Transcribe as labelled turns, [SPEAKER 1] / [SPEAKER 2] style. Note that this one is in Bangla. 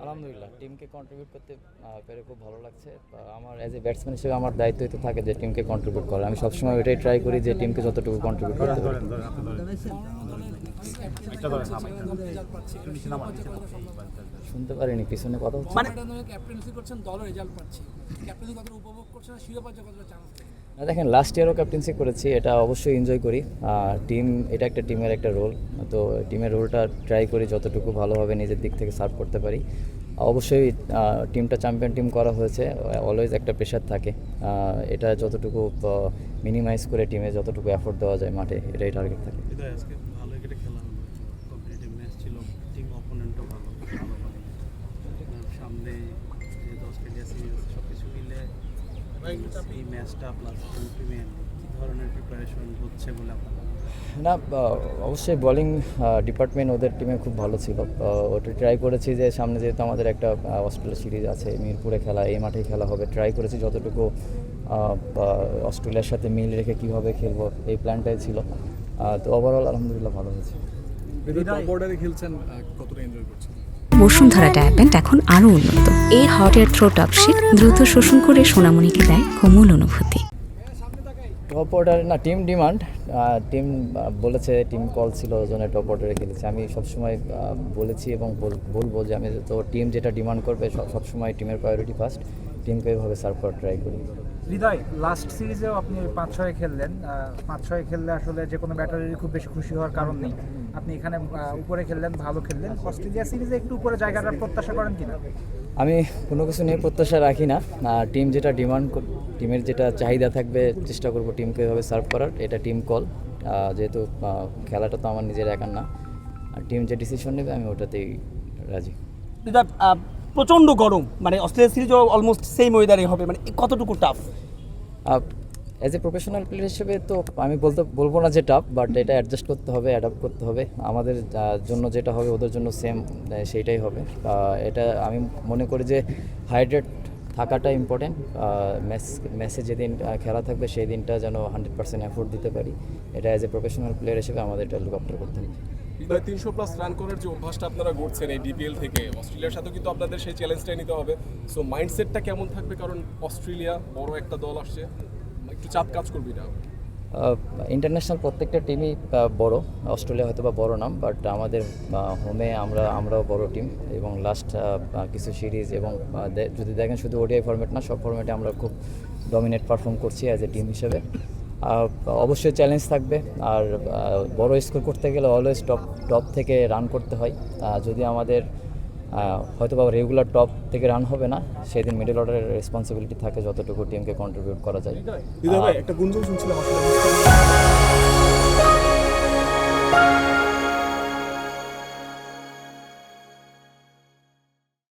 [SPEAKER 1] আলহামদুলিল্লাহ টিমকে কন্ট্রিবিউট করতে পেরে খুব ভালো লাগছে। আমার অ্যাজ এ ব্যাটসম্যান হিসেবে আমার দায়িত্বই তো থাকে যে টিমকে কন্ট্রিবিউট করা। আমি সবসময় ওইটাই ট্রাই করি যে টিমকে যতটুকু কন্ট্রিবিউট করতে পারি। শুনতে পারিনি, পিছনে কথা হচ্ছে।
[SPEAKER 2] মানে ক্যাপ্টেন্সি করছেন, দল রেজাল্ট পাচ্ছে, ক্যাপ্টেন্সি কতটা উপভোগ করছেন, শিরোপা যে কতটা চান্স দেয়?
[SPEAKER 1] দেখেন, লাস্ট ইয়ারও ক্যাপ্টেন্সি করেছি, এটা অবশ্যই এনজয় করি। টিম, এটা একটা টিমের একটা রোল, তো টিমের রোলটা ট্রাই করি যতটুকু ভালোভাবে নিজের দিক থেকে সার্ভ করতে পারি। অবশ্যই টিমটা চ্যাম্পিয়ন টিম করা হয়েছে, অলওয়েজ একটা প্রেশার থাকে। এটা যতটুকু মিনিমাইজ করে টিমে যতটুকু এফোর্ট দেওয়া যায় মাঠে, এটাই টার্গেট থাকে।
[SPEAKER 3] আজকে ভালো একটা খেলা হলো, কম্পিটিটিভ ম্যাচ ছিল, টিম অপোনেন্টও ভালো সামনে যেহেতু অস্ট্রেলিয়া সিরিজ সব কিছু মিলে এই ম্যাচটা প্লাস প্রিমিয়ার কী ধরনের প্রিপারেশন হচ্ছে বলে আপনার?
[SPEAKER 1] না, অবশ্যই বোলিং ডিপার্টমেন্ট ওদের টিমে খুব ভালো ছিল। ওটা ট্রাই করেছি যে সামনে যেহেতু আমাদের একটা অস্ট্রেলিয়া সিরিজ আছে, মিরপুরে খেলা, এই মাঠেই খেলা হবে, ট্রাই করেছি যতটুকু অস্ট্রেলিয়ার সাথে মিল রেখে কীভাবে খেলবো এই প্ল্যানটাই ছিল। তো ওভারঅল আলহামদুলিল্লাহ ভালো হয়েছে।
[SPEAKER 4] বসুন্ধরা ডায়াপেন্ট এখন আরও উন্নত। এই হট এয়ার থ্রো টপ শীত দ্রুত শোষণ করে সোনামণিকে দেয় কোমল অনুভূতি।
[SPEAKER 1] টপ অর্ডার না, টিম ডিমান্ড, টিম বলেছে, টিম কল ছিল, ওই জন্য টপ অর্ডারে খেলেছি। আমি সবসময় বলেছি এবং বলবো যে আমি তো টিম যেটা ডিমান্ড করবে সবসময় টিমের প্রায়োরিটি ফার্স্ট, টিমকে এইভাবে সার্ভ করার ট্রাই করি।
[SPEAKER 5] হৃদয়, লাস্ট সিরিজেও আপনি 5-6 খেললেন। 5-6 খেললে আসলে যে কোনো ব্যাটারেরই খুব বেশি খুশি হওয়ার কারণ নেই। আপনি এখানে উপরে খেললেন, ভালো খেললেন। অস্ট্রেলিয়া সিরিজে একটু উপরে জায়গাটার প্রত্যাশা করেন কিনা?
[SPEAKER 1] আমি কোনো কিছু নিয়ে প্রত্যাশা রাখি না। টিম যেটা ডিমান্ড, টিমের যেটা চাহিদা থাকবে, চেষ্টা করবো টিমকে এভাবে সার্ভ করার। এটা টিম কল, যেহেতু খেলাটা তো আমার নিজের একার না, আর টিম যে ডিসিশন নেবে আমি ওটাতেই রাজি।
[SPEAKER 2] প্রচণ্ড গরম, মানে অস্ট্রেলিয়া সিরিজও অলমোস্ট সেম ওয়েদারে হবে, মানে কতটুকু tough?
[SPEAKER 1] As a professional player হিসেবে তো আমি বলবো না যে টাফ, বাট এটা অ্যাডজাস্ট করতে হবে, অ্যাডাপ্ট করতে হবে। আমাদের জন্য যেটা হবে ওদের জন্য সেম সেইটাই হবে। এটা আমি মনে করি যে হাইড্রেট থাকাটা ইম্পর্টেন্ট। ম্যাচে যেদিন খেলা থাকবে সেই দিনটা যেন 100% এফোর্ট দিতে পারি, এটা অ্যাজ এ প্রফেশনাল প্লেয়ার হিসেবে আমাদের এটা লুক আফটার করতে হবে।
[SPEAKER 6] 300+ রান করার যে অভ্যাসটা আপনারা করছেন এই ডিপিএল থেকে, অস্ট্রেলিয়ার সাথেও কিন্তু আপনাদের সেই চ্যালেঞ্জটাই নিতে হবে। সো মাইন্ডসেটটা কেমন থাকবে? কারণ অস্ট্রেলিয়া বড় একটা দল আসছে, একটু চাপ কাজ করবে না?
[SPEAKER 1] ইন্টারন্যাশনাল প্রত্যেকটা টিমই বড়, অস্ট্রেলিয়া হয়তো বা বড় নাম, বাট আমাদের হোমে আমরাও বড় টিম, এবং লাস্ট কিছু সিরিজ এবং যদি দেখেন শুধু ওডিআই ফরম্যাট না, সব ফরম্যাটে আমরা খুব ডমিনেট পারফর্ম করছি অ্যাজ এ টিম হিসেবে। অবশ্যই চ্যালেঞ্জ থাকবে, আর বড় স্কোর করতে গেলে অলওয়েজ টপ থেকে রান করতে হয়। যদি আমাদের হয়তো বা রেগুলার টপ থেকে রান হবে না, সেদিন মিডল অর্ডারের রেসপন্সিবিলিটি থাকে যতটুকু টিমকে কন্ট্রিবিউট করা যায়।
[SPEAKER 6] একটা গুঞ্জন শুনছিলাম আসলে